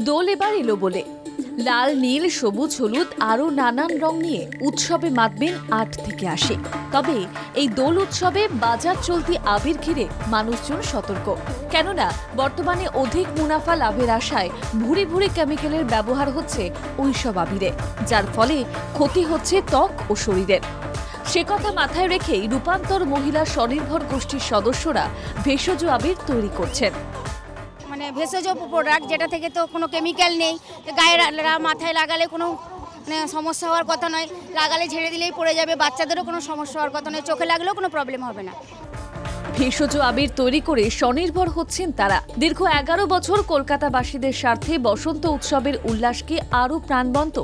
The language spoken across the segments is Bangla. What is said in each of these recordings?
দোল এবার এলো বলে লাল নীল সবুজ হলুদ আরও নানান রং নিয়ে উৎসবে মাতবেন ৮ থেকে ৮০। তবে এই দোল উৎসবে বাজার চলতি আবির ঘিরে মানুষজন সতর্ক, কেননা বর্তমানে অধিক মুনাফা লাভের আশায় ভুরি ভুরি কেমিক্যালের ব্যবহার হচ্ছে ওইসব আবিরে, যার ফলে ক্ষতি হচ্ছে ত্বক ও শরীরের। সে কথা মাথায় রেখেই রূপান্তর মহিলা স্বনির্ভর গোষ্ঠীর সদস্যরা ভেষজ আবির তৈরি করছেন। মানে ভেষজ প্রোডাক্ট, যেটা থেকে তো কোনো কেমিক্যাল নেই, গায়ে মাথায় লাগালে কোনো সমস্যা হওয়ার কথা নয়, লাগালে ঝেড়ে দিলেই পড়ে যাবে, বাচ্চাদেরও কোনো সমস্যা হওয়ার কথা নয়, চোখে লাগলেও কোনো প্রবলেম হবে না। ভেষজ আবির তৈরি করে স্বনির্ভর হচ্ছেন তারা। দীর্ঘ ১১ বছর কলকাতাবাসীদের স্বার্থে বসন্ত উৎসবের উল্লাসকে আরও প্রাণবন্ত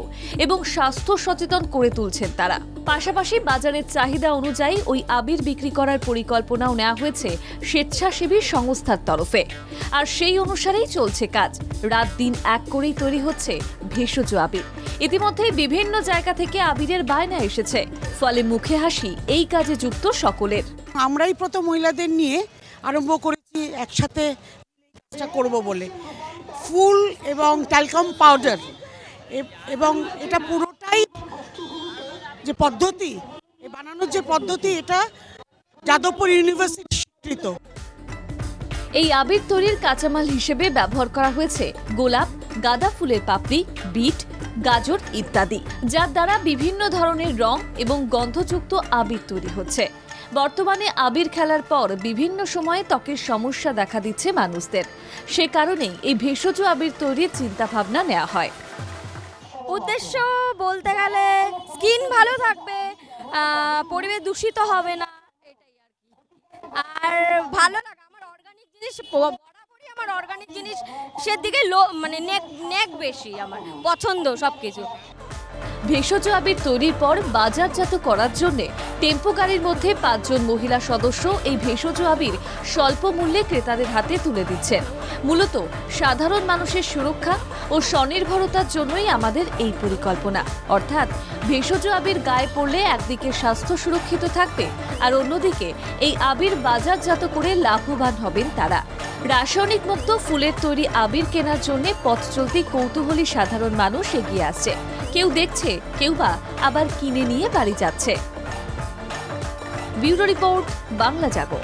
এবং স্বাস্থ্য সচেতন করে তুলছেন তারা। পাশাপাশি বাজারের চাহিদা অনুযায়ী ওই আবির বিক্রি করার পরিকল্পনাও নেওয়া হয়েছে স্বেচ্ছাসেবী সংস্থার তরফে, আর সেই অনুসারেই চলছে কাজ। রাত দিন এক করেই তৈরি হচ্ছে ভেষজ আবির। ইতিমধ্যে বিভিন্ন জায়গা থেকে আবিরের বায়না এসেছে, ফলে মুখে হাসি এই কাজে যুক্ত সকলের। আমরাই প্রথম মহিলাদের নিয়ে আরম্ভ করেছি একসাথে করব বলে। ফুল এবং ট্যালকাম পাউডার এবং এটা পুরোটাই যে পদ্ধতি বানানোর যে পদ্ধতি, এটা যাদবপুর ইউনিভার্সিটি স্বীকৃত। এই আবির তৈরির কাঁচামাল হিসেবে ব্যবহার করা হয়েছে গোলাপ, গাঁদা ফুলের পাপড়ি, বিট, গাজর ইত্যাদি, যার দ্বারা বিভিন্ন ধরনের রং এবং গন্ধযুক্ত আবির তৈরি হচ্ছে। বর্তমানে আবির খেলার পর বিভিন্ন সময়ে ত্বকের সমস্যা দেখা দিচ্ছে মানুষদের, সে কারণেই এই ভেষজ আবির তৈরির চিন্তাভাবনা নেওয়া হয়। উদ্দেশ্য বলতে গেলে স্কিন ভালো থাকবে, পরিবেশ দূষিত হবে না, এটাই আর কি। আর ভালো লাগা, আমার অর্গানিক জিনিস বরাবরই, আমার অর্গানিক জিনিসের দিকে মানে নেক বেশি, আমার পছন্দ সবকিছু। ভেষজ আবির তৈরির পর বাজারজাত করার জন্য টেম্পো গাড়ির মধ্যে ৫ জন মহিলা সদস্য এই ভেষজ আবির স্বল্প মূল্যে ক্রেতাদের হাতে তুলে দিচ্ছেন। মূলত সাধারণ মানুষের সুরক্ষা ও স্বনির্ভরতার জন্যই আমাদের এই পরিকল্পনা। অর্থাৎ ভেষজ আবির গায়ে পড়লে একদিকে স্বাস্থ্য সুরক্ষিত থাকবে, আর অন্যদিকে এই আবির বাজারজাত করে লাভবান হবেন তারা। রাসায়নিক মুক্ত ফুলের তৈরি আবির কেনার জন্য পথ চলতি কৌতূহলী সাধারণ মানুষ এগিয়ে আসছে। কেউ দেখছে, কেউ বা আবার কিনে নিয়ে বাড়ি যাচ্ছে। ব্যুরো রিপোর্ট, বাংলা জাগো।